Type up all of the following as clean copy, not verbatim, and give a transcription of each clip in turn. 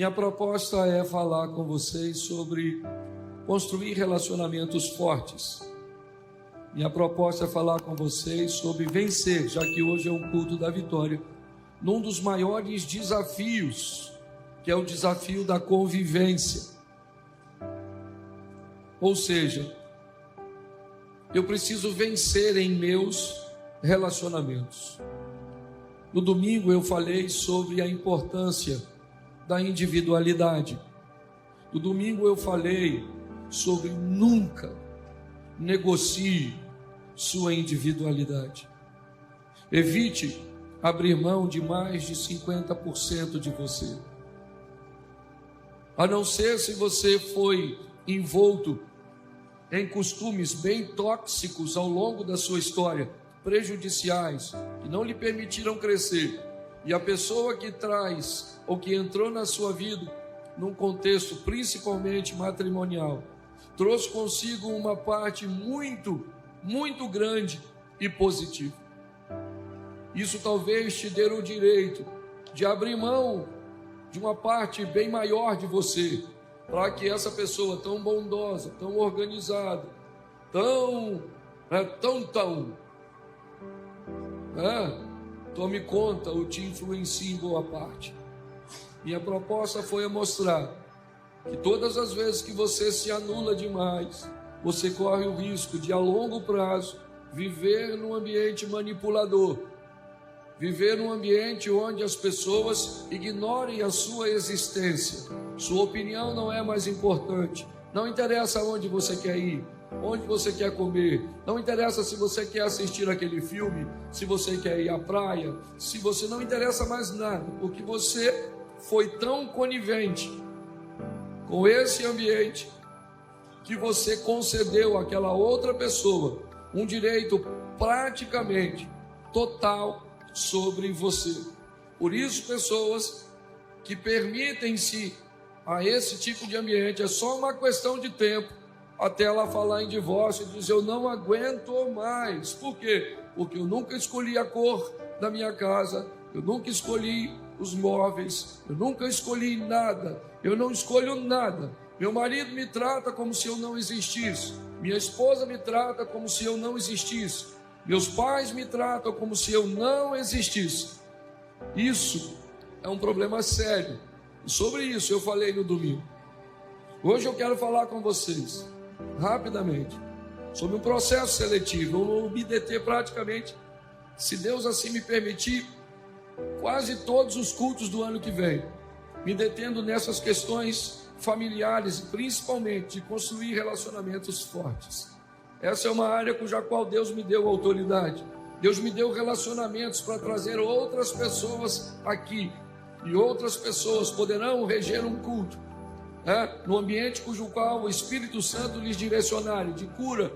Minha proposta é falar com vocês sobre construir relacionamentos fortes. Minha proposta é falar com vocês sobre vencer, já que hoje é um culto da vitória, num dos maiores desafios, que é o desafio da convivência. Ou seja, eu preciso vencer em meus relacionamentos. No domingo eu falei sobre a importância da individualidade. No domingo eu falei sobre nunca negocie sua individualidade. Evite abrir mão de mais de 50% de você. A não ser se você foi envolto em costumes bem tóxicos ao longo da sua história, prejudiciais, que não lhe permitiram crescer. E a pessoa que traz ou que entrou na sua vida num contexto principalmente matrimonial, trouxe consigo uma parte muito grande e positiva. Isso talvez te dê o direito de abrir mão de uma parte bem maior de você, para que essa pessoa tão bondosa, tão organizada, tome conta ou te influencie em boa parte. Minha proposta foi mostrar que todas as vezes que você se anula demais, você corre o risco de, a longo prazo, viver num ambiente manipulador, viver num ambiente onde as pessoas ignorem a sua existência. Sua opinião não é mais importante. Não interessa onde você quer ir, onde você quer comer. Não interessa se você quer assistir aquele filme, se você quer ir à praia. Se você não interessa mais nada, porque você foi tão conivente com esse ambiente que você concedeu àquela outra pessoa um direito praticamente total sobre você. Por isso, pessoas que permitem-se a esse tipo de ambiente, é só uma questão de tempo até ela falar em divórcio e dizer: eu não aguento mais. Por quê? Porque eu nunca escolhi a cor da minha casa, eu nunca escolhi os móveis, eu nunca escolhi nada, eu não escolho nada. Meu marido me trata como se eu não existisse, minha esposa me trata como se eu não existisse, meus pais me tratam como se eu não existisse. Isso é um problema sério. E sobre isso eu falei no domingo. Hoje eu quero falar com vocês, rapidamente, sobre um processo seletivo. Eu vou me deter praticamente, se Deus assim me permitir, quase todos os cultos do ano que vem, me detendo nessas questões familiares e principalmente de construir relacionamentos fortes. Essa é uma área cuja qual Deus me deu autoridade. Deus me deu relacionamentos para trazer outras pessoas aqui, e outras pessoas poderão reger um culto, no ambiente cujo qual o Espírito Santo lhes direcionar, de cura,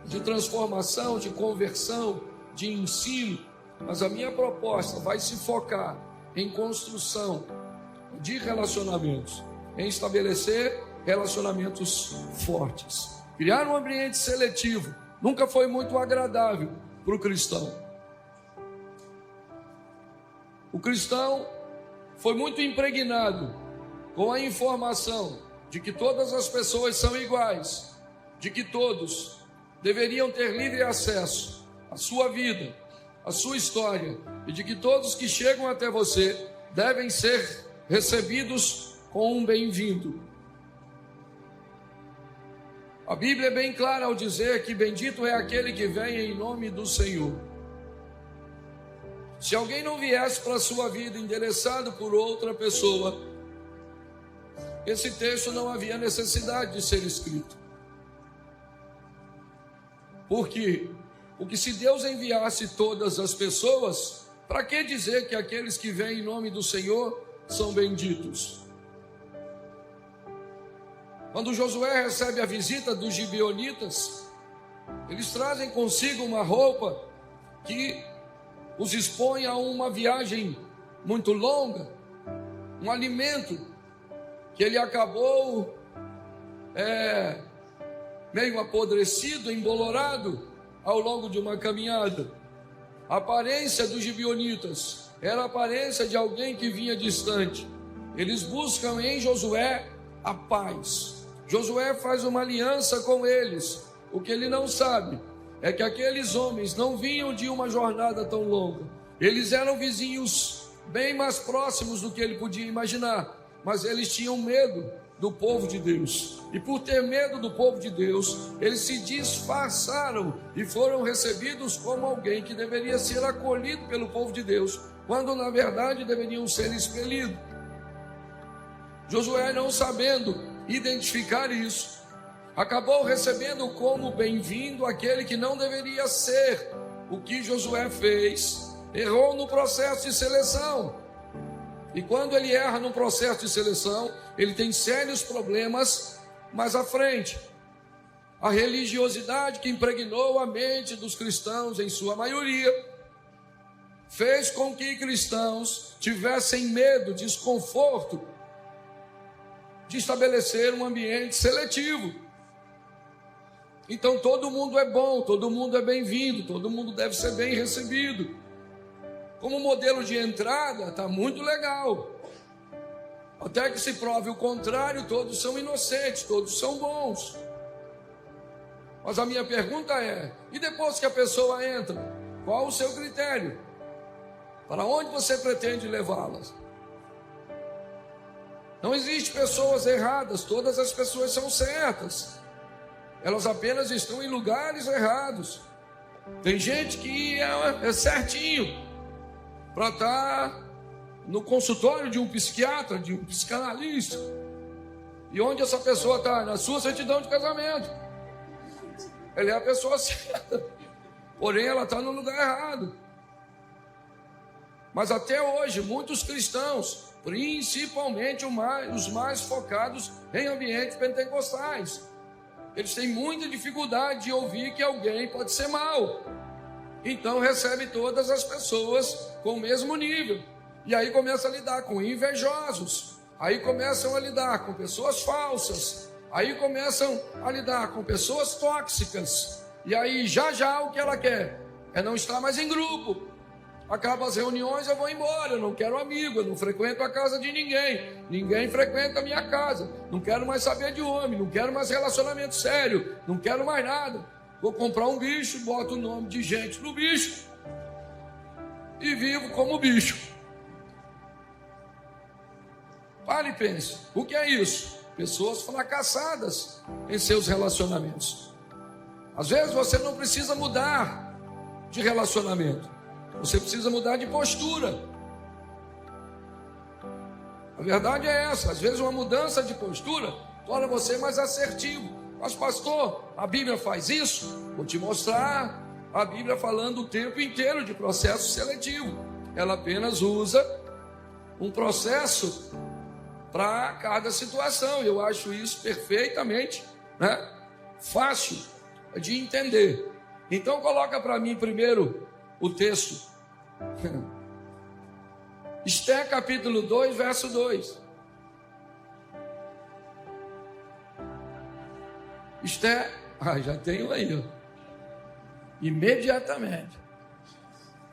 de transformação, de conversão, de ensino. Mas a minha proposta vai se focar em construção de relacionamentos, em estabelecer relacionamentos fortes. Criar um ambiente seletivo nunca foi muito agradável para o cristão. O cristão foi muito impregnado com a informação de que todas as pessoas são iguais, de que todos deveriam ter livre acesso à sua vida, à sua história, e de que todos que chegam até você devem ser recebidos com um bem-vindo. A Bíblia é bem clara ao dizer que bendito é aquele que vem em nome do Senhor. Se alguém não viesse para a sua vida endereçado por outra pessoa, esse texto não havia necessidade de ser escrito. Por quê? Porque se Deus enviasse todas as pessoas, para que dizer que aqueles que vêm em nome do Senhor são benditos? Quando Josué recebe a visita dos gibeonitas, eles trazem consigo uma roupa que os expõe a uma viagem muito longa, um alimento que ele acabou meio apodrecido, embolorado ao longo de uma caminhada. A aparência dos gibeonitas era a aparência de alguém que vinha distante. eles buscam em Josué a paz. Josué faz uma aliança com eles. O que ele não sabe é que aqueles homens não vinham de uma jornada tão longa. Eles eram vizinhos bem mais próximos do que ele podia imaginar, mas eles tinham medo do povo de Deus, e por ter medo do povo de Deus, eles se disfarçaram e foram recebidos como alguém que deveria ser acolhido pelo povo de Deus, quando na verdade deveriam ser expelidos. Josué, não sabendo identificar isso, acabou recebendo como bem-vindo aquele que não deveria ser. O que Josué fez? Errou no processo de seleção. E quando ele erra no processo de seleção, ele tem sérios problemas mais à frente. A religiosidade que impregnou a mente dos cristãos, em sua maioria, fez com que cristãos tivessem medo, desconforto de estabelecer um ambiente seletivo. Então todo mundo é bom, todo mundo é bem-vindo, todo mundo deve ser bem recebido. Como modelo de entrada, está muito legal. Até que se prove o contrário, todos são inocentes, todos são bons. Mas a minha pergunta é, e depois que a pessoa entra, qual o seu critério? Para onde você pretende levá-las? Não existe pessoas erradas, todas as pessoas são certas. Elas apenas estão em lugares errados. Tem gente que é certinho para estar no consultório de um psiquiatra, de um psicanalista. E onde essa pessoa está? Na sua certidão de casamento. Ela é a pessoa certa, porém ela está no lugar errado. Mas até hoje, muitos cristãos, principalmente os mais focados em ambientes pentecostais, eles têm muita dificuldade de ouvir que alguém pode ser mau. Então recebe todas as pessoas com o mesmo nível. E aí começa a lidar com invejosos. Aí começam a lidar com pessoas falsas. Aí começam a lidar com pessoas tóxicas. E aí já o que ela quer é não estar mais em grupo. Acaba as reuniões, eu vou embora, eu não quero amigo, eu não frequento a casa de ninguém. Ninguém frequenta a minha casa. Não quero mais saber de homem, não quero mais relacionamento sério, não quero mais nada. Vou comprar um bicho, boto o nome de gente no bicho e vivo como bicho. Pare e pense, o que é isso? Pessoas fracassadas em seus relacionamentos. Às vezes você não precisa mudar de relacionamento, você precisa mudar de postura. A verdade é essa, às vezes uma mudança de postura torna você mais assertivo. Mas pastor, a Bíblia faz isso? Vou te mostrar a Bíblia falando o tempo inteiro de processo seletivo. Ela apenas usa um processo para cada situação. Eu acho isso perfeitamente, fácil de entender. Então coloca para mim primeiro o texto. Esté capítulo 2, verso 2. Esté, já tenho aí, ó. Imediatamente.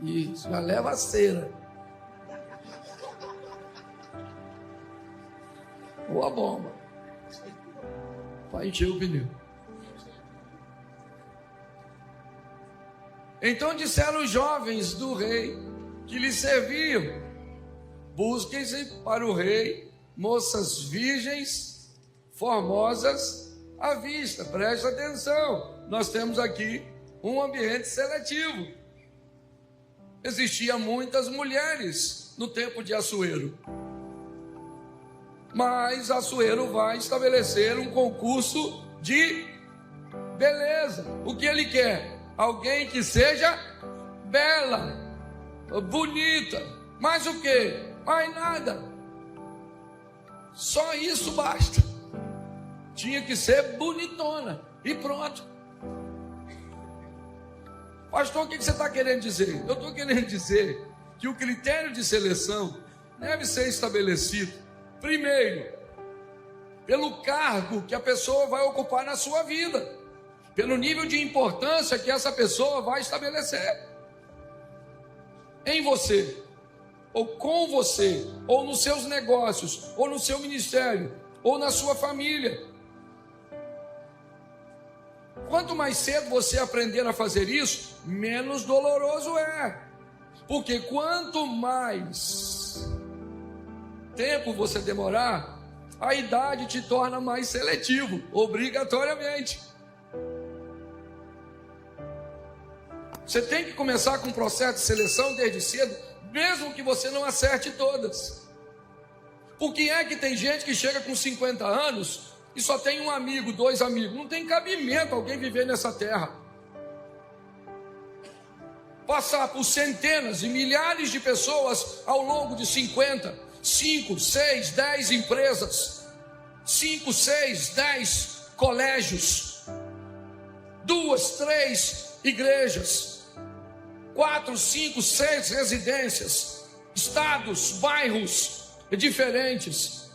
Isso, já leva a cera. Ou a bomba. Para encher o pneu. Então disseram os jovens do rei que lhe serviam: busquem-se para o rei moças virgens, formosas à vista. Preste atenção, nós temos aqui um ambiente seletivo. Existiam muitas mulheres no tempo de Assuero, mas Assuero vai estabelecer um concurso de beleza. O que ele quer? Alguém que seja bela, bonita. Mais o que? Mais nada. Só isso basta. Tinha que ser bonitona e pronto. Pastor, o que você está querendo dizer? Eu estou querendo dizer que o critério de seleção deve ser estabelecido, primeiro, pelo cargo que a pessoa vai ocupar na sua vida, pelo nível de importância que essa pessoa vai estabelecer em você. ou com você, ou nos seus negócios, ou no seu ministério, ou na sua família. Quanto mais cedo você aprender a fazer isso, menos doloroso é. Porque quanto mais tempo você demorar, a idade te torna mais seletivo, obrigatoriamente. Você tem que começar com um processo de seleção desde cedo, mesmo que você não acerte todas. Por que é que tem gente que chega com 50 anos e só tem um amigo, 2 amigos? Não tem cabimento alguém viver nessa terra. Passar por centenas e milhares de pessoas ao longo de 50, 5, 6, 10 empresas, 5, 6, 10 colégios, 2, 3 igrejas, 4, 5, 6 residências, estados, bairros diferentes.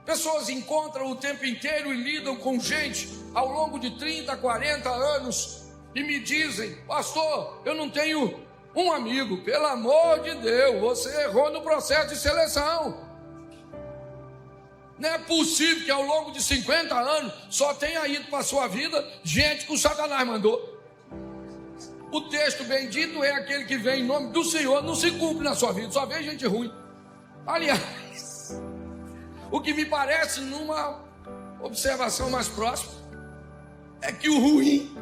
Pessoas encontram o tempo inteiro e lidam com gente ao longo de 30, 40 anos e me dizem: pastor, eu não tenho um amigo. Pelo amor de Deus, você errou no processo de seleção. Não é possível que ao longo de 50 anos só tenha ido para a sua vida gente que o Satanás mandou. O texto bendito é aquele que vem em nome do Senhor, não se cumpre na sua vida, só vem gente ruim. Aliás, o que me parece, numa observação mais próxima, é que o ruim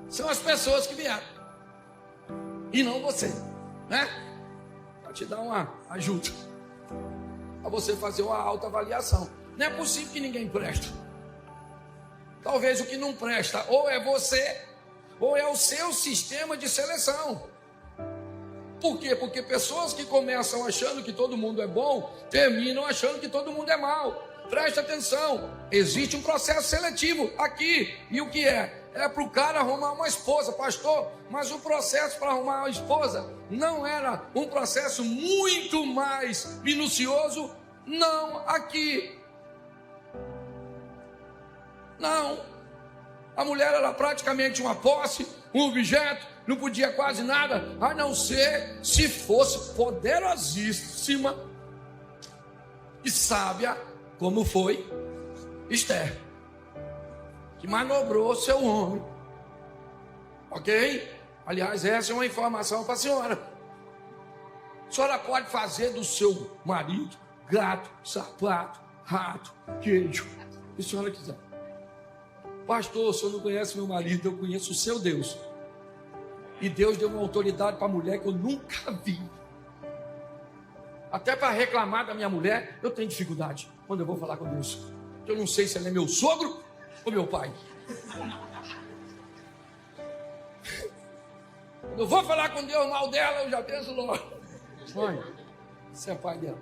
são as pessoas que vieram, e não você, né? Para te dar uma ajuda, para você fazer uma autoavaliação. Não é possível que ninguém preste. Talvez o que não presta ou é você, ou é o seu sistema de seleção. Por quê? Porque pessoas que começam achando que todo mundo é bom, terminam achando que todo mundo é mau. Preste atenção, existe um processo seletivo aqui. E o que é? É para o cara arrumar uma esposa, pastor. Mas o processo para arrumar uma esposa não era um processo muito mais minucioso? Não, aqui. Não. A mulher era praticamente uma posse, um objeto, não podia quase nada, a não ser se fosse poderosíssima e sábia, como foi Esther, que manobrou seu homem. Ok? Aliás, essa é uma informação para a senhora. A senhora pode fazer do seu marido gato, sapato, rato, queijo, o que a senhora quiser. Pastor, o senhor não conhece meu marido, eu conheço o seu Deus. E Deus deu uma autoridade para a mulher que eu nunca vi. Até para reclamar da minha mulher, eu tenho dificuldade quando eu vou falar com Deus. Eu não sei se ele é meu sogro ou meu pai. Quando eu vou falar com Deus mal dela, eu já penso logo: mãe, você é pai dela.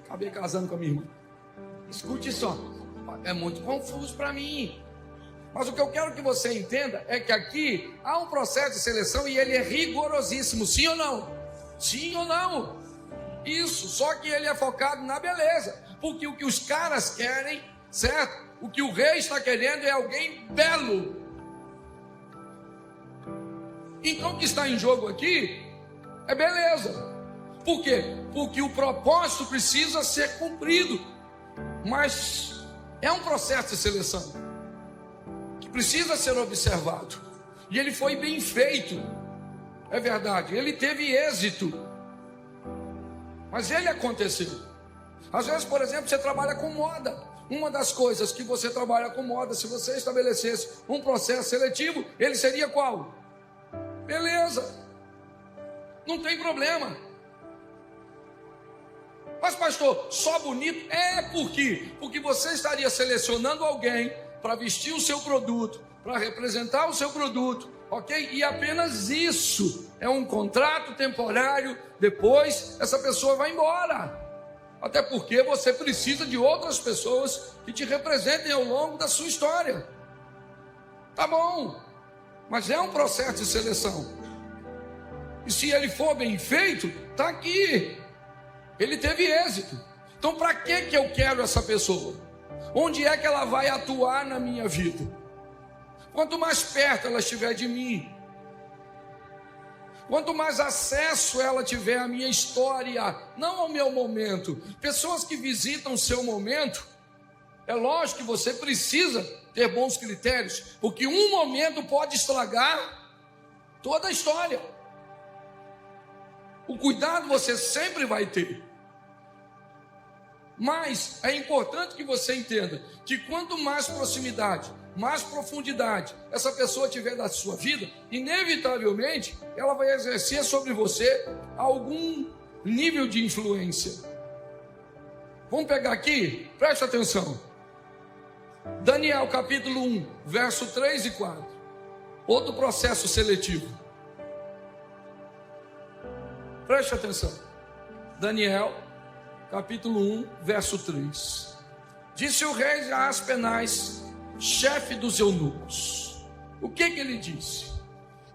Acabei casando com a minha irmã. Escute só, é muito confuso para mim. Mas o que eu quero que você entenda é que aqui há um processo de seleção e ele é rigorosíssimo, sim ou não? Sim ou não? Isso, só que ele é focado na beleza, porque o que os caras querem, certo? O que o rei está querendo é alguém belo. Então o que está em jogo aqui é beleza. Por quê? Porque o propósito precisa ser cumprido, mas é um processo de seleção precisa ser observado. E ele foi bem feito. É verdade, ele teve êxito. Mas ele aconteceu. Às vezes, por exemplo, você trabalha com moda. Uma das coisas que você trabalha com moda, se você estabelecesse um processo seletivo, ele seria qual? Beleza. Não tem problema. Mas pastor, só bonito? É porque você estaria selecionando alguém para vestir o seu produto, para representar o seu produto, ok? E apenas isso é um contrato temporário. Depois essa pessoa vai embora, até porque você precisa de outras pessoas que te representem ao longo da sua história. Tá bom, mas é um processo de seleção, e se ele for bem feito, tá aqui, ele teve êxito. Então para que eu quero essa pessoa? Onde é que ela vai atuar na minha vida? Quanto mais perto ela estiver de mim, Quanto mais acesso ela tiver à minha história, não ao meu momento. Pessoas que visitam o seu momento, é lógico que você precisa ter bons critérios, porque um momento pode estragar toda a história. O cuidado você sempre vai ter. Mas é importante que você entenda que quanto mais proximidade, mais profundidade essa pessoa tiver da sua vida, inevitavelmente ela vai exercer sobre você algum nível de influência. Vamos pegar aqui, preste atenção. Daniel capítulo 1, verso 3 e 4. Outro processo seletivo. Preste atenção. Daniel capítulo 1, verso 3. Disse o rei a Aspenaz, chefe dos eunucos. O que ele disse?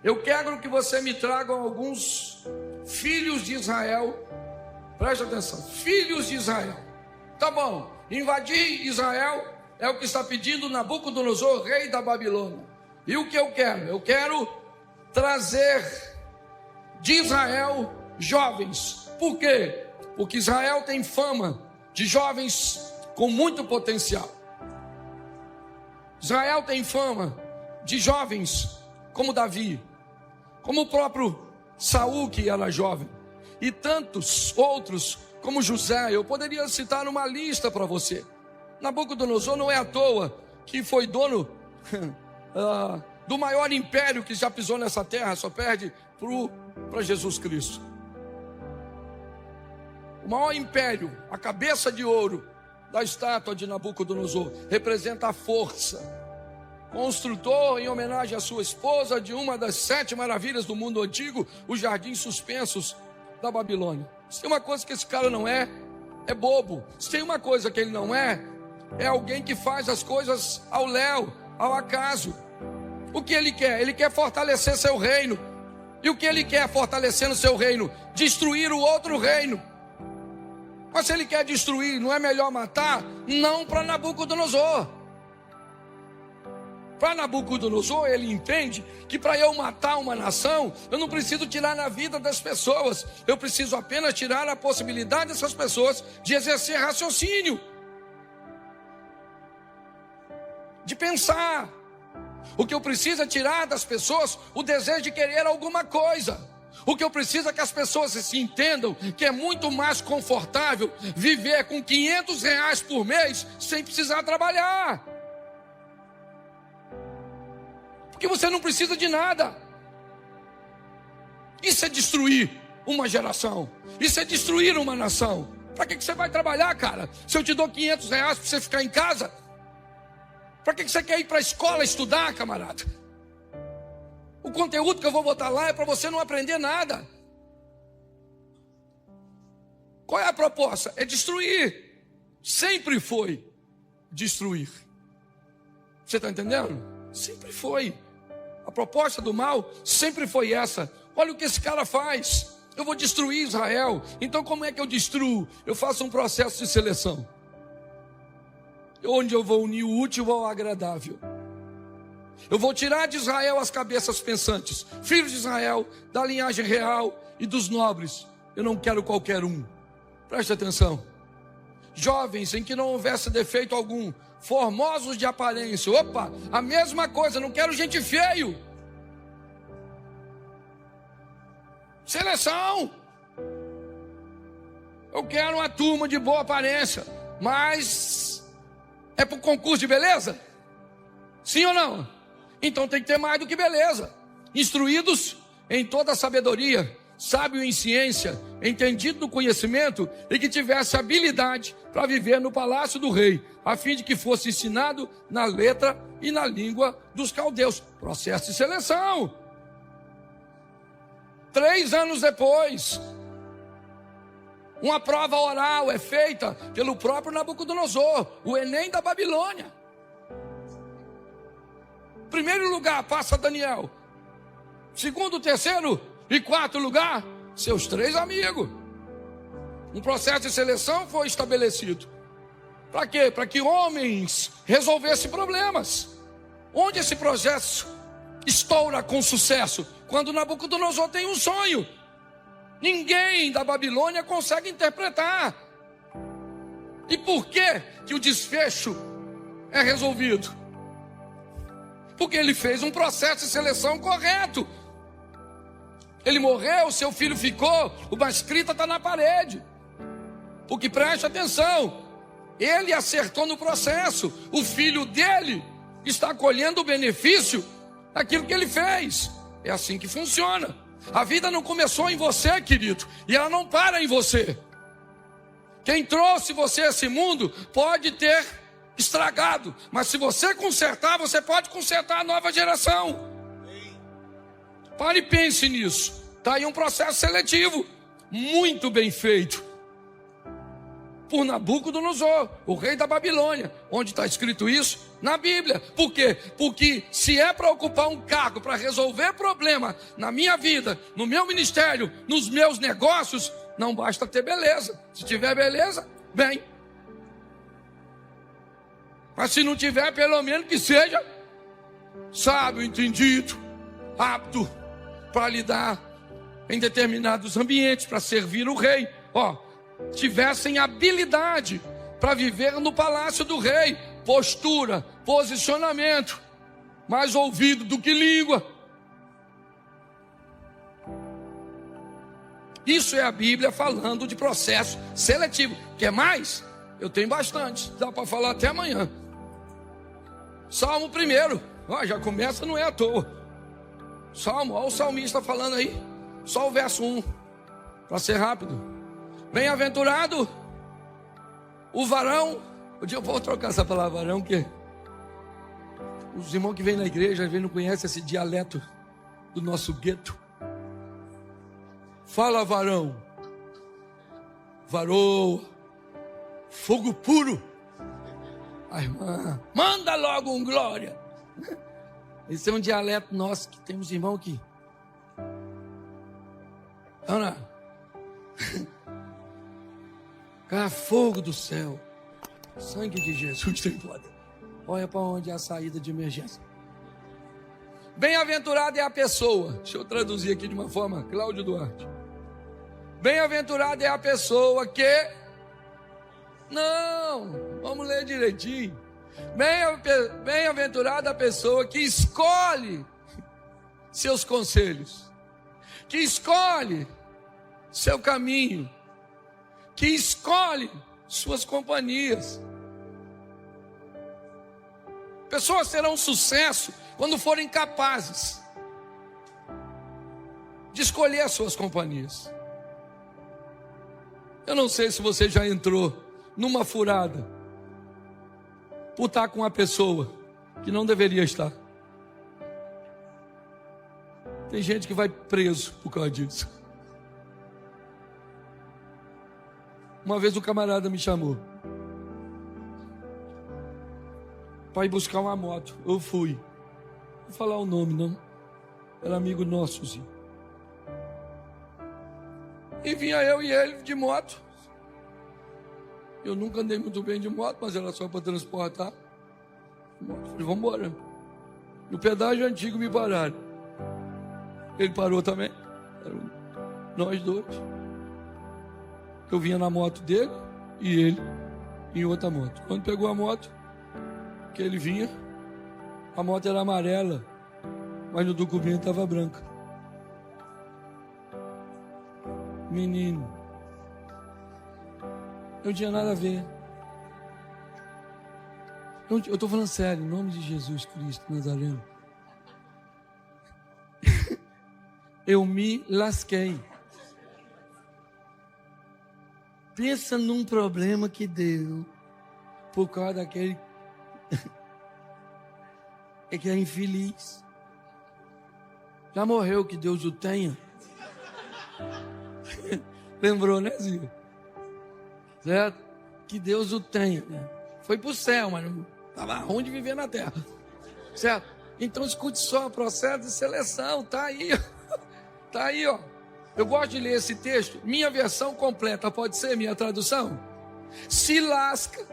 Eu quero que você me traga alguns filhos de Israel. Preste atenção, filhos de Israel. Tá bom, invadir Israel é o que está pedindo Nabucodonosor, rei da Babilônia. E o que eu quero? Eu quero trazer de Israel jovens. Por quê? Porque Israel tem fama de jovens com muito potencial. Israel tem fama de jovens como Davi, como o próprio Saul, que era jovem, e tantos outros como José. Eu poderia citar uma lista para você. Nabucodonosor não é à toa que foi dono do maior império que já pisou nessa terra, só perde para Jesus Cristo. O maior império, a cabeça de ouro da estátua de Nabucodonosor, representa a força. Construtor em homenagem à sua esposa de uma das 7 maravilhas do mundo antigo, os jardins suspensos da Babilônia. Se tem uma coisa que esse cara não é bobo. Se tem uma coisa que ele não é alguém que faz as coisas ao léu, ao acaso. O que ele quer? Ele quer fortalecer seu reino. E o que ele quer fortalecendo seu reino? Destruir o outro reino. Mas se ele quer destruir, não é melhor matar? Não para Nabucodonosor. Para Nabucodonosor, ele entende que para eu matar uma nação, eu não preciso tirar na vida das pessoas. Eu preciso apenas tirar a possibilidade dessas pessoas de exercer raciocínio, de pensar. O que eu preciso é tirar das pessoas o desejo de querer alguma coisa. O que eu preciso é que as pessoas se entendam que é muito mais confortável viver com R$500 por mês sem precisar trabalhar. Porque você não precisa de nada. Isso é destruir uma geração. Isso é destruir uma nação. Para que você vai trabalhar, cara? Se eu te dou R$500 para você ficar em casa, para que você quer ir para a escola estudar, camarada? O conteúdo que eu vou botar lá é para você não aprender nada. Qual é a proposta? É destruir. Sempre foi destruir. Você está entendendo? Sempre foi. A proposta do mal sempre foi essa. Olha o que esse cara faz. Eu vou destruir Israel. Então como é que eu destruo? Eu faço um processo de seleção, onde eu vou unir o útil ao agradável. Eu vou tirar de Israel as cabeças pensantes, filhos de Israel, da linhagem real e dos nobres. Eu não quero qualquer um. Preste atenção. Jovens em que não houvesse defeito algum, formosos de aparência. Opa, a mesma coisa, não quero gente feio. Seleção. Eu quero uma turma de boa aparência, mas é para o concurso de beleza? Sim ou não? Então tem que ter mais do que beleza. Instruídos em toda a sabedoria, sábio em ciência, entendido no conhecimento, e que tivesse habilidade para viver no palácio do rei, a fim de que fosse ensinado na letra e na língua dos caldeus. Processo de seleção. 3 anos depois, uma prova oral é feita pelo próprio Nabucodonosor, o Enem da Babilônia. Primeiro lugar passa Daniel. Segundo, terceiro e quarto lugar, seus 3 amigos. Um processo de seleção foi estabelecido. Para quê? Para que homens resolvessem problemas. Onde esse processo estoura com sucesso? Quando Nabucodonosor tem um sonho. Ninguém da Babilônia consegue interpretar. E por que que o desfecho é resolvido? Porque ele fez um processo de seleção correto. Ele morreu, seu filho ficou, uma escrita está na parede. Porque preste atenção, ele acertou no processo, o filho dele está colhendo o benefício daquilo que ele fez. É assim que funciona. A vida não começou em você, querido, e ela não para em você. Quem trouxe você a esse mundo pode ter estragado, mas se você consertar, você pode consertar a nova geração. Pare e pense nisso. Está aí um processo seletivo muito bem feito por Nabucodonosor, o rei da Babilônia. Onde está escrito isso? Na Bíblia. Por quê? Porque se é para ocupar um cargo, para resolver problema na minha vida, no meu ministério, nos meus negócios, não basta ter beleza. Se tiver beleza, bem. Mas se não tiver, pelo menos que seja sábio, entendido, apto para lidar em determinados ambientes, para servir o rei. Tivessem habilidade para viver no palácio do rei, postura, posicionamento, mais ouvido do que língua. Isso é a Bíblia falando de processo seletivo. Quer mais? Eu tenho bastante, dá para falar até amanhã. Salmo 1, já começa, não é à toa. Salmo, olha o salmista falando aí, só o verso 1, para ser rápido. Bem-aventurado o varão. Eu vou trocar essa palavra varão, que os irmãos que vêm na igreja às vezes não conhecem esse dialeto do nosso gueto. Fala varão, varoa, fogo puro. A irmã, manda logo um glória. Esse é um dialeto nosso que temos irmão aqui. Ana, fogo do céu, sangue de Jesus tem poder. Olha para onde é a saída de emergência. Bem-aventurada é a pessoa. Deixa eu traduzir aqui de uma forma, Cláudio Duarte. Bem-aventurada é a pessoa que... Não, vamos ler direitinho. Bem-aventurada a pessoa que escolhe seus conselhos, que escolhe seu caminho, que escolhe suas companhias. Pessoas terão sucesso quando forem capazes de escolher as suas companhias. Eu não sei se você já entrou numa furada por estar com uma pessoa que não deveria estar. Tem gente que vai preso por causa disso. Uma vez um camarada me chamou para ir buscar uma moto. Eu fui. Não vou falar o nome não. Era amigo nosso, sim. E vinha eu e ele de moto. Eu nunca andei muito bem de moto, mas era só para transportar. Falei, vamos embora. No pedágio antigo me pararam. Ele parou também. Nós dois. Eu vinha na moto dele e ele em outra moto. Quando pegou a moto, que ele vinha, a moto era amarela, mas no documento estava branca. Menino, não tinha nada a ver. Eu estou falando sério, em nome de Jesus Cristo Nazareno. Eu me lasquei. Pensa num problema que deu por causa daquele que é infeliz. Já morreu, que Deus o tenha. Lembrou, né, Zia? Certo? Que Deus o tenha, né? Foi para o céu, mas não estava ruim de viver na terra. Certo? Então escute só o processo de seleção. Está aí. Está aí, ó. Eu gosto de ler esse texto. Minha versão completa, pode ser minha tradução? Se lasca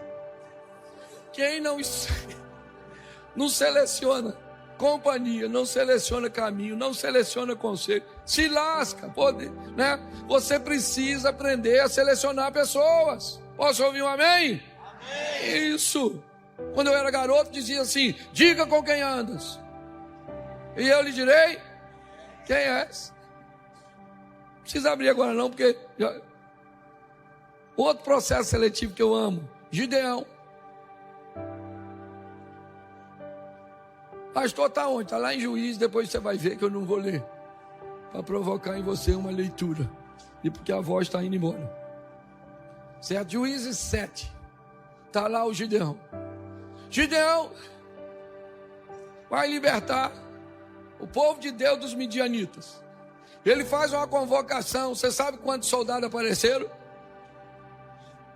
quem não seleciona companhia, não seleciona caminho, não seleciona conselho, se lasca, pode, né? Você precisa aprender a selecionar pessoas. Posso ouvir um amém? Amém. Isso. Quando eu era garoto dizia assim: diga com quem andas, e eu lhe direi quem és. Não precisa abrir agora não, porque outro processo seletivo que eu amo, Gideão. Pastor, está onde? Está lá em Juízes, depois você vai ver que eu não vou ler, para provocar em você uma leitura, e porque a voz está indo embora. Certo? Juízes 7, está lá o Gideão. Gideão vai libertar o povo de Deus dos midianitas. Ele faz uma convocação. Você sabe quantos soldados apareceram?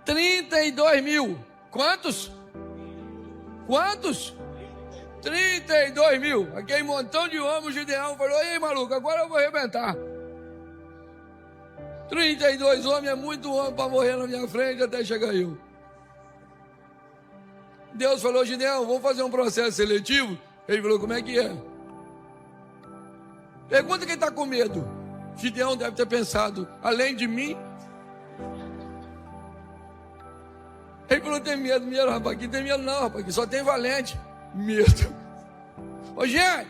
32 mil. Quantos? Quantos? 32 mil. Aquele montão de homens, o Gideão falou: ei, maluco, agora eu vou arrebentar. 32 homens é muito homem para morrer na minha frente até chegar eu. Deus falou: Gideão, vamos fazer um processo seletivo? Ele falou: como é que é? Pergunta quem está com medo. Gideão deve ter pensado: além de mim. Ele falou: tem medo, rapaz, aqui tem medo não, rapaz, aqui só tem valente. Medo. Ô gente,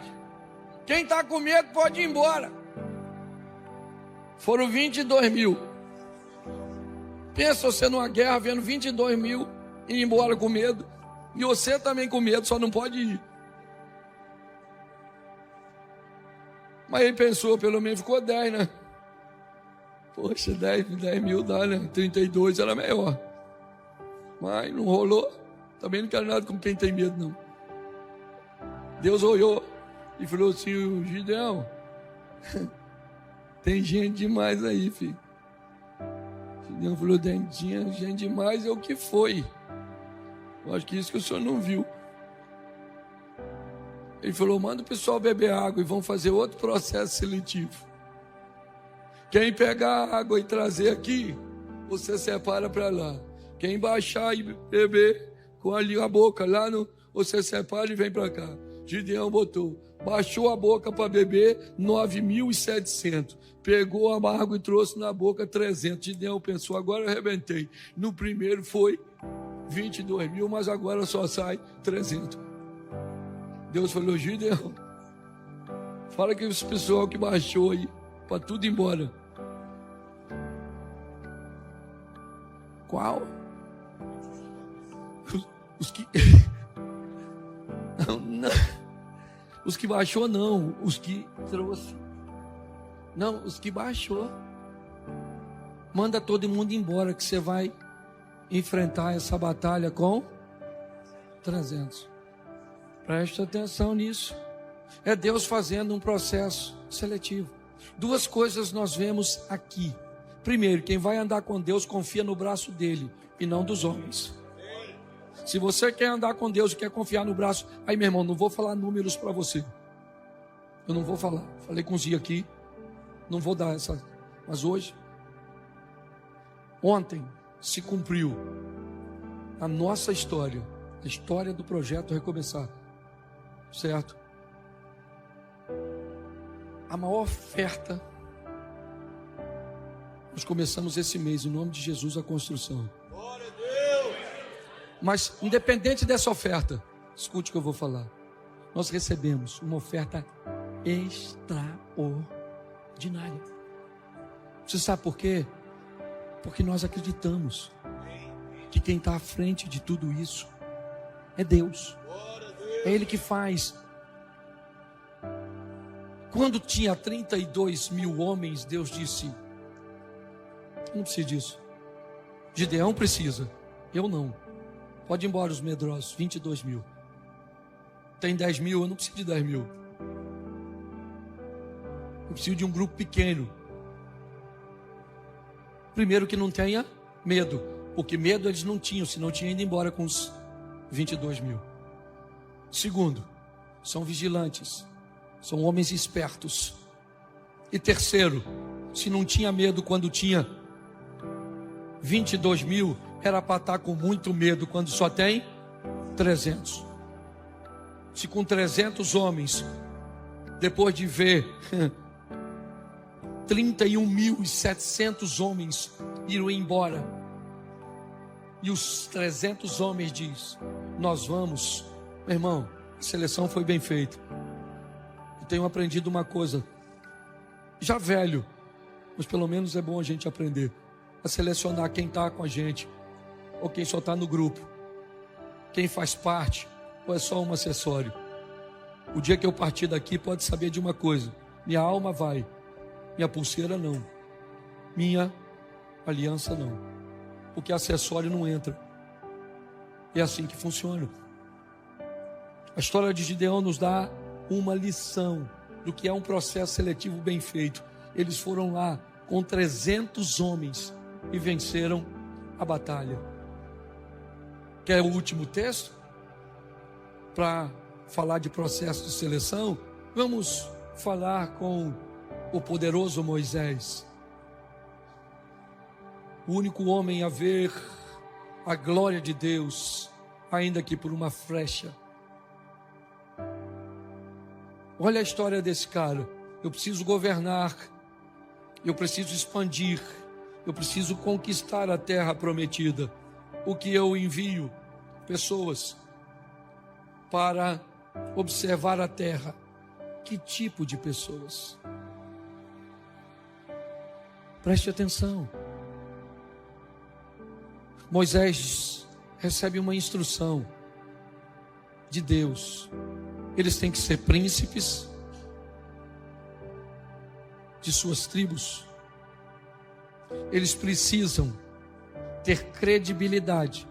quem está com medo pode ir embora. Foram 22 mil. Pensa você numa guerra vendo 22 mil ir embora com medo. E você também com medo, só não pode ir. Mas ele pensou, pelo menos ficou 10, né? Poxa, 10 mil dá, né? 32 era melhor. Mas não rolou. Também não quero nada com quem tem medo, não. Deus olhou e falou assim: Gideão, tem gente demais aí, filho. Gideão falou: tinha gente demais, é o que foi. Eu acho que isso que o senhor não viu. Ele falou: manda o pessoal beber água e vão fazer outro processo seletivo. Quem pegar água e trazer aqui, você separa para lá. Quem baixar e beber com ali a boca lá, você separa e vem para cá. Gideão baixou a boca para beber 9.700. Pegou a água e trouxe na boca 300. Gideão pensou: agora eu arrebentei. No primeiro foi 22 mil, mas agora só sai 300. Deus falou: Gideão, fala que esse pessoal que baixou aí, para tudo ir embora. Qual? Os que... não. Os que baixou não, os que trouxe. Não, os que baixou. Manda todo mundo embora, que você vai enfrentar essa batalha com 300. Preste atenção nisso. É Deus fazendo um processo seletivo. Duas coisas nós vemos aqui. Primeiro, quem vai andar com Deus confia no braço dele e não dos homens. Se você quer andar com Deus e quer confiar no braço, aí, meu irmão, não vou falar números para você. Eu não vou falar. Falei com o Zia aqui, não vou dar essa. Mas hoje, ontem, se cumpriu a nossa história, a história do projeto Recomeçar, certo? A maior oferta, nós começamos esse mês, em nome de Jesus, a construção. Glória a Deus! Mas, independente dessa oferta, escute o que eu vou falar. Nós recebemos uma oferta extraordinária. Você sabe por quê? Porque nós acreditamos que quem está à frente de tudo isso é Deus. É Ele que faz. Quando tinha 32 mil homens, Deus disse: não precisa disso. Gideão precisa, eu não. Pode ir embora os medrosos, 22 mil. Tem 10 mil, eu não preciso de 10 mil. Eu preciso de um grupo pequeno. Primeiro, que não tenha medo, porque medo eles não tinham, senão tinham ido embora com os 22 mil. Segundo, são vigilantes, são homens espertos. E terceiro, se não tinha medo quando tinha 22 mil, era para estar com muito medo quando só tem 300. se com 300 homens, depois de ver 31.700 homens iram embora, e os 300 homens diz: nós vamos. Meu irmão, a seleção foi bem feita. Eu tenho aprendido uma coisa, já velho, mas pelo menos é bom a gente aprender a selecionar quem está com a gente, ou quem só está no grupo, quem faz parte, ou é só um acessório. O dia que eu partir daqui, pode saber de uma coisa: minha alma vai, minha pulseira não, minha aliança não, porque acessório não entra. É assim que funciona. A história de Gideão nos dá uma lição do que é um processo seletivo bem feito. Eles foram lá com 300 homens e venceram a batalha. Quer o último texto? Para falar de processo de seleção, vamos falar com o poderoso Moisés, o único homem a ver a glória de Deus, ainda que por uma flecha. Olha a história desse cara. Eu preciso governar, eu preciso expandir, eu preciso conquistar a terra prometida. O que eu envio? Pessoas para observar a terra. Que tipo de pessoas? Preste atenção. Moisés recebe uma instrução de Deus. Eles têm que ser príncipes de suas tribos. Eles precisam ter credibilidade.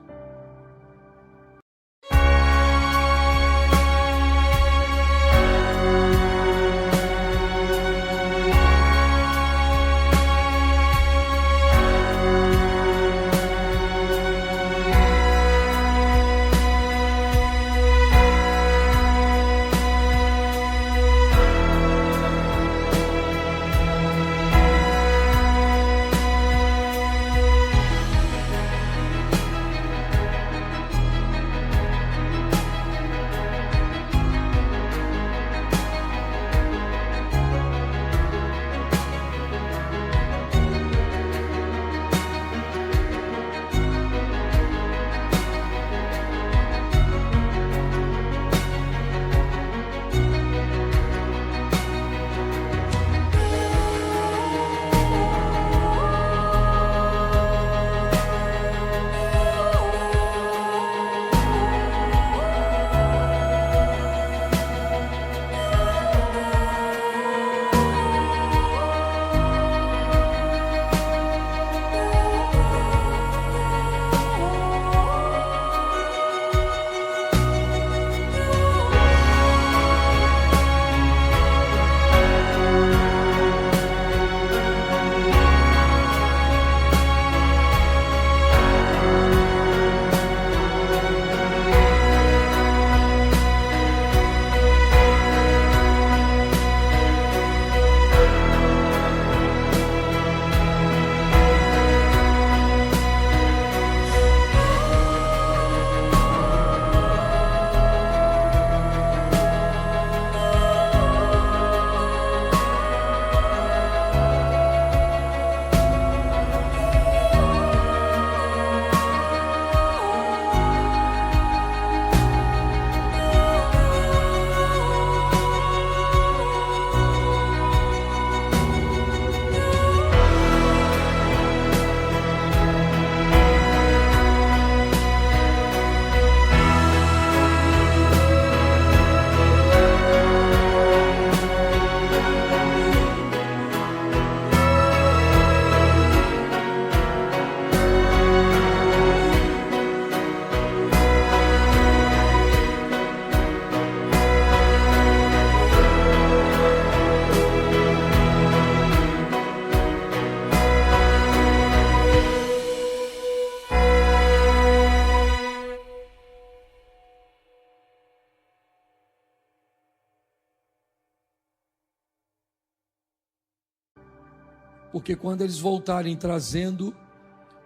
Porque quando eles voltarem trazendo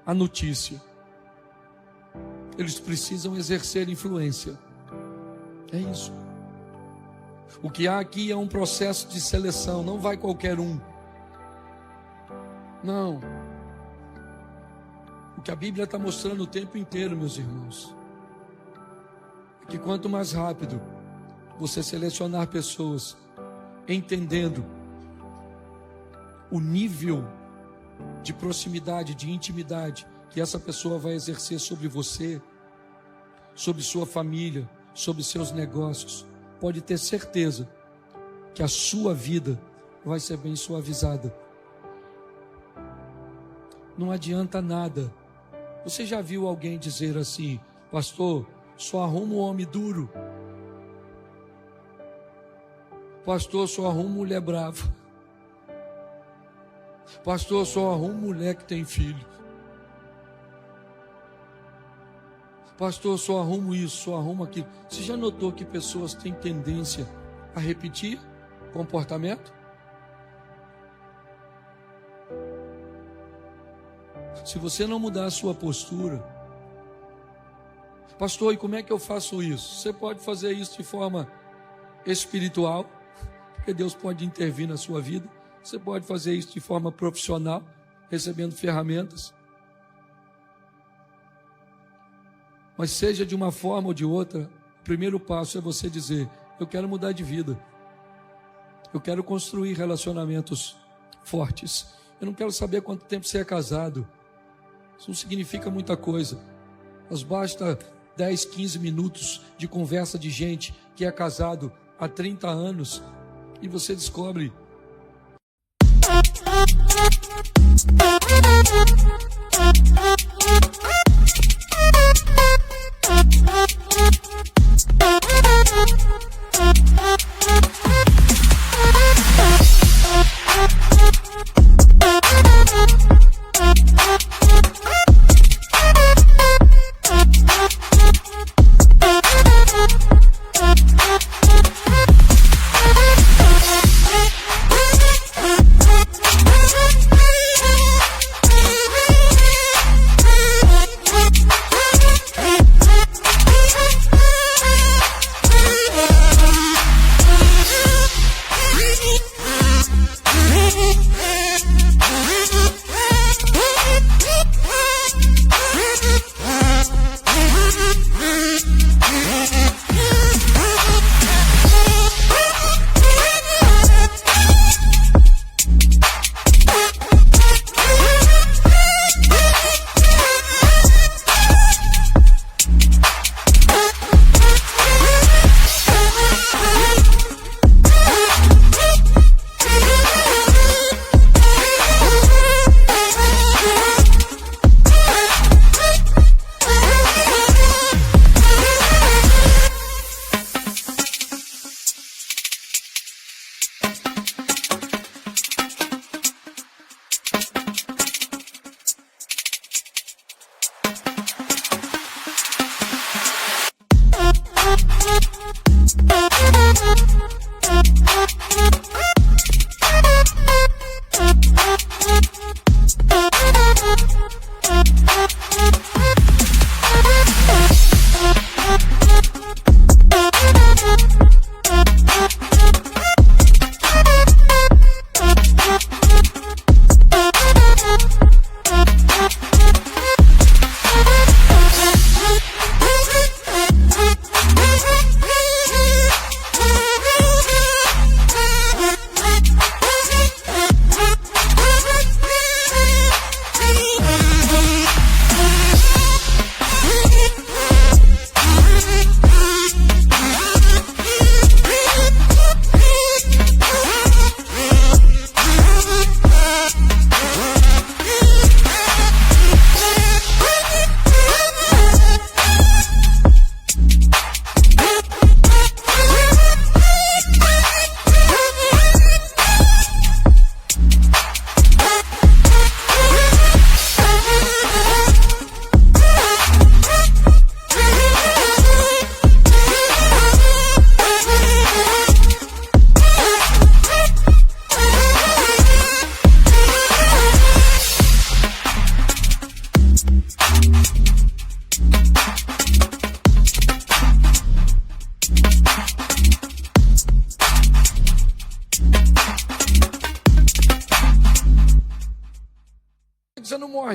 a notícia, eles precisam exercer influência. É isso. O que há aqui é um processo de seleção, não vai qualquer um. Não. O que a Bíblia está mostrando o tempo inteiro, meus irmãos, é que quanto mais rápido você selecionar pessoas, entendendo o nível de proximidade, de intimidade que essa pessoa vai exercer sobre você, sobre sua família, sobre seus negócios, pode ter certeza que a sua vida vai ser bem suavizada. Não adianta nada. Você já viu alguém dizer assim: pastor, só arrumo um homem duro. Pastor, só arrumo mulher brava. Pastor, só arrumo mulher que tem filho. Pastor, só arrumo isso, só arrumo aquilo. Você já notou que pessoas têm tendência a repetir comportamento? Se você não mudar a sua postura, pastor, e como é que eu faço isso? Você pode fazer isso de forma espiritual, porque Deus pode intervir na sua vida. Você pode fazer isso de forma profissional, recebendo ferramentas. Mas seja de uma forma ou de outra, o primeiro passo é você dizer: eu quero mudar de vida. Eu quero construir relacionamentos fortes. Eu não quero saber quanto tempo você é casado. Isso não significa muita coisa. Mas basta 10, 15 minutos de conversa de gente que é casado há 30 anos e você descobre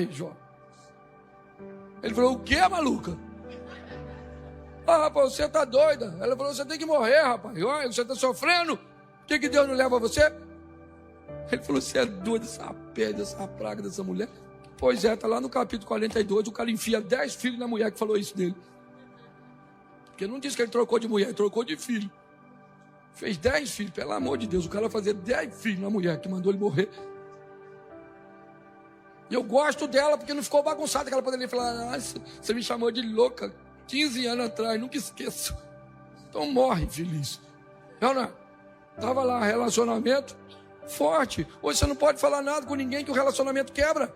morre, Jó. Ele falou, o que, maluca? Ah, rapaz, você tá doida. Ela falou, você tem que morrer, rapaz. Olha, você tá sofrendo. Por que Deus não leva você? Ele falou, você é doido, essa pedra, essa praga dessa mulher. Pois é, tá lá no capítulo 42, o cara enfia 10 filhos na mulher que falou isso dele. Porque não disse que ele trocou de mulher, ele trocou de filho. Fez 10 filhos, pelo amor de Deus. O cara fazia 10 filhos na mulher que mandou ele morrer. E eu gosto dela porque não ficou bagunçada, que ela poderia falar, você me chamou de louca 15 anos atrás, nunca esqueço. Então morre, feliz. Não. Tava lá, relacionamento forte. Hoje você não pode falar nada com ninguém que o relacionamento quebra.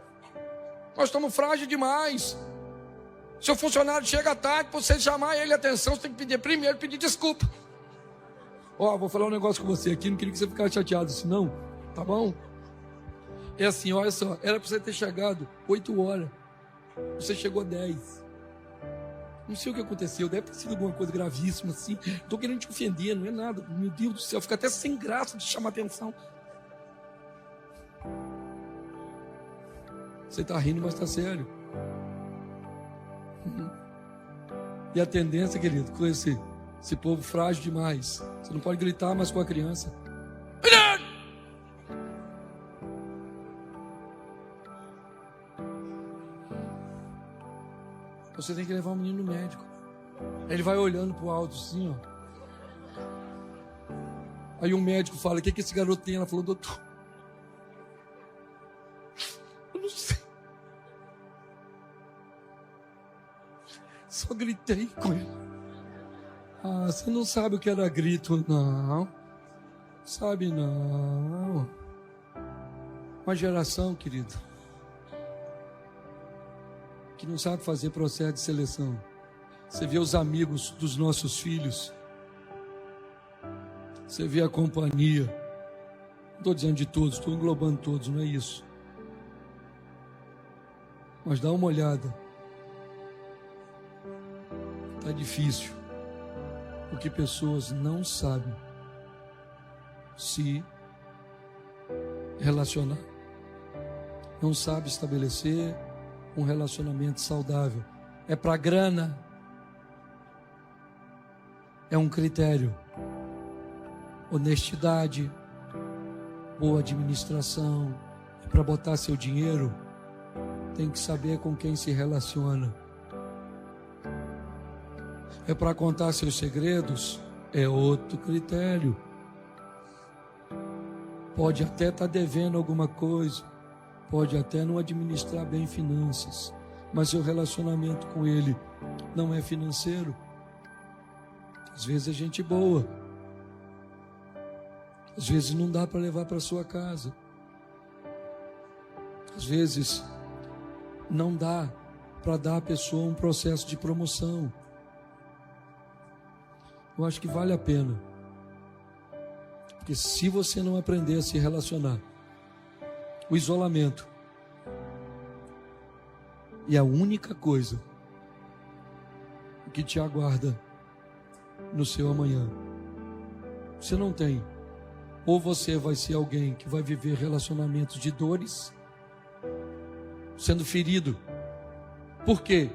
Nós estamos frágeis demais. Seu funcionário chega tarde, para você chamar ele a atenção, você tem que pedir primeiro, pedir desculpa. Vou falar um negócio com você aqui, não queria que você ficasse chateado assim, não. Tá bom? É assim, olha só, era para você ter chegado 8 horas. Você chegou 10. Não sei o que aconteceu, deve ter sido alguma coisa gravíssima assim. Estou querendo te ofender, não é nada. Meu Deus do céu, fica até sem graça de chamar atenção. Você está rindo, mas está sério. E a tendência, querido, com esse povo frágil demais. Você não pode gritar mais com a criança. Você tem que levar o menino no médico. Ele vai olhando pro alto assim, ó. Aí um médico fala, o que esse garoto tem? Ela falou, doutor, eu não sei. Só gritei com ele. Você não sabe o que era grito, não. Sabe, não. Uma geração, querido, que não sabe fazer processo de seleção. Você vê os amigos dos nossos filhos. Você vê a companhia. Não estou dizendo de todos, estou englobando todos, não é isso. Mas dá uma olhada. Está difícil. Porque pessoas não sabem se relacionar. Não sabem estabelecer um relacionamento saudável. É para grana. É um critério. Honestidade, boa administração. É para botar seu dinheiro, tem que saber com quem se relaciona. É para contar seus segredos, é outro critério. Pode até estar devendo alguma coisa, pode até não administrar bem finanças, mas seu relacionamento com ele não é financeiro. Às vezes é gente boa, às vezes não dá para levar para sua casa, às vezes não dá para dar à pessoa um processo de promoção. Eu acho que vale a pena, porque se você não aprender a se relacionar, o isolamento é a única coisa que te aguarda no seu amanhã. Você não tem. Ou você vai ser alguém que vai viver relacionamentos de dores, sendo ferido. Por quê?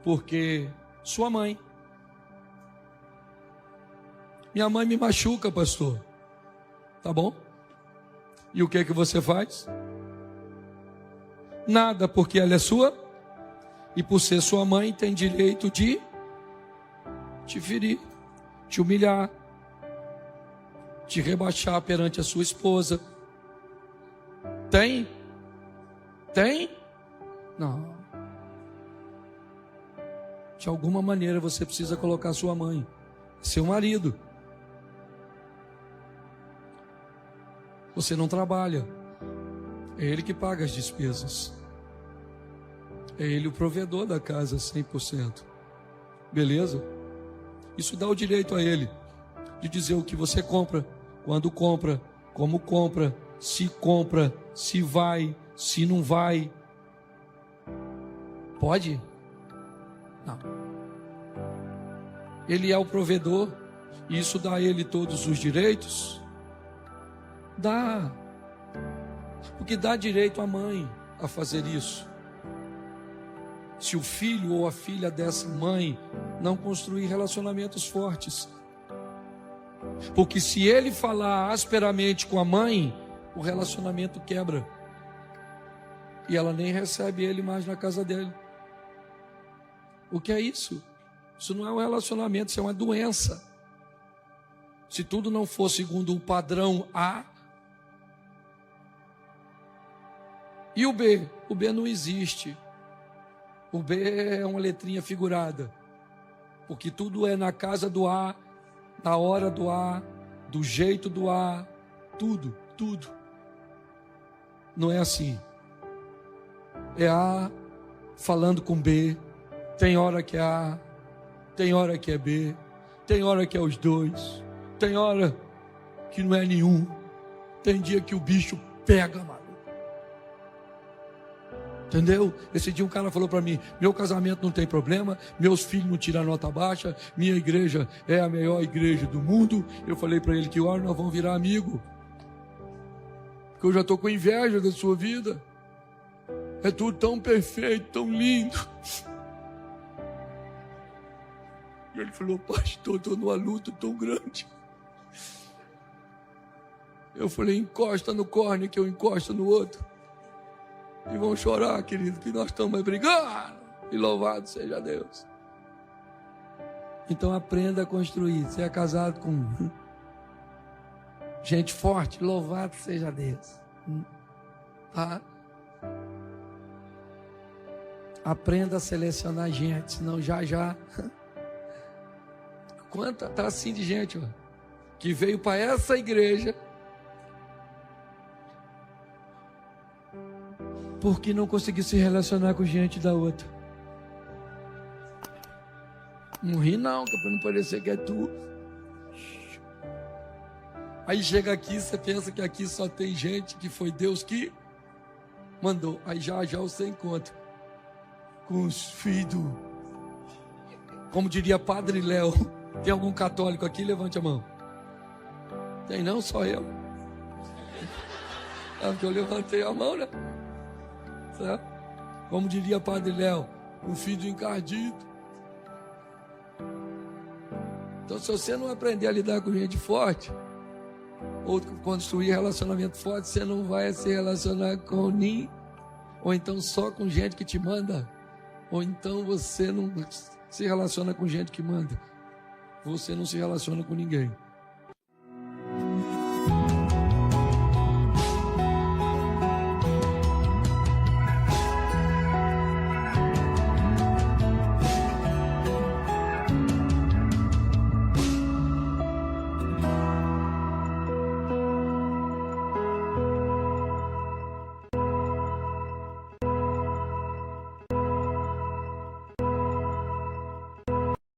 Porque sua mãe. Minha mãe me machuca, pastor. Tá bom? E o que você faz? Nada, porque ela é sua. E por ser sua mãe, tem direito de te ferir, te humilhar, te rebaixar perante a sua esposa. Tem? Tem? Não. De alguma maneira você precisa colocar sua mãe, seu marido. Você não trabalha. É ele que paga as despesas. É ele o provedor da casa 100%. Beleza? Isso dá o direito a ele de dizer o que você compra, quando compra, como compra, se vai, se não vai. Pode? Não. Ele é o provedor e isso dá a ele todos os direitos? Dá. Porque dá direito à mãe a fazer isso. Se o filho ou a filha dessa mãe não construir relacionamentos fortes. Porque se ele falar asperamente com a mãe, o relacionamento quebra. E ela nem recebe ele mais na casa dele. O que é isso? Isso não é um relacionamento, isso é uma doença. Se tudo não for segundo o padrão A. E o B? O B não existe. O B é uma letrinha figurada. Porque tudo é na casa do A, na hora do A, do jeito do A, tudo. Não é assim. É A falando com B. Tem hora que é A, tem hora que é B, tem hora que é os dois, tem hora que não é nenhum. Tem dia que o bicho pega, mano. Entendeu? Esse dia um cara falou para mim: meu casamento não tem problema, meus filhos não tiram nota baixa, minha igreja é a melhor igreja do mundo. Eu falei para ele: que hora nós vamos virar amigo? Porque eu já estou com inveja da sua vida. É tudo tão perfeito, tão lindo. E ele falou: pastor, estou numa luta tão grande. Eu falei: encosta no córneo que eu encosto no outro. E vão chorar, querido, que nós estamos brigando. E louvado seja Deus. Então aprenda a construir. Você é casado com gente forte, louvado seja Deus. Tá? Aprenda a selecionar gente, senão já. Quanta tá assim de gente, ó, que veio para essa igreja porque não conseguiu se relacionar com gente da outra. Não ri não, que é para não parecer que é tu. Aí chega aqui, você pensa que aqui só tem gente que foi Deus que mandou. Aí já você encontra com os filhos. Como diria Padre Léo. Tem algum católico aqui? Levante a mão. Tem não? Só eu. É porque eu levantei a mão, né? Certo? Como diria Padre Léo, um filho encardido. Então, se você não aprender a lidar com gente forte, ou construir relacionamento forte, você não vai se relacionar com ninguém, ou então só com gente que te manda, ou então você não se relaciona com gente que manda. Você não se relaciona com ninguém.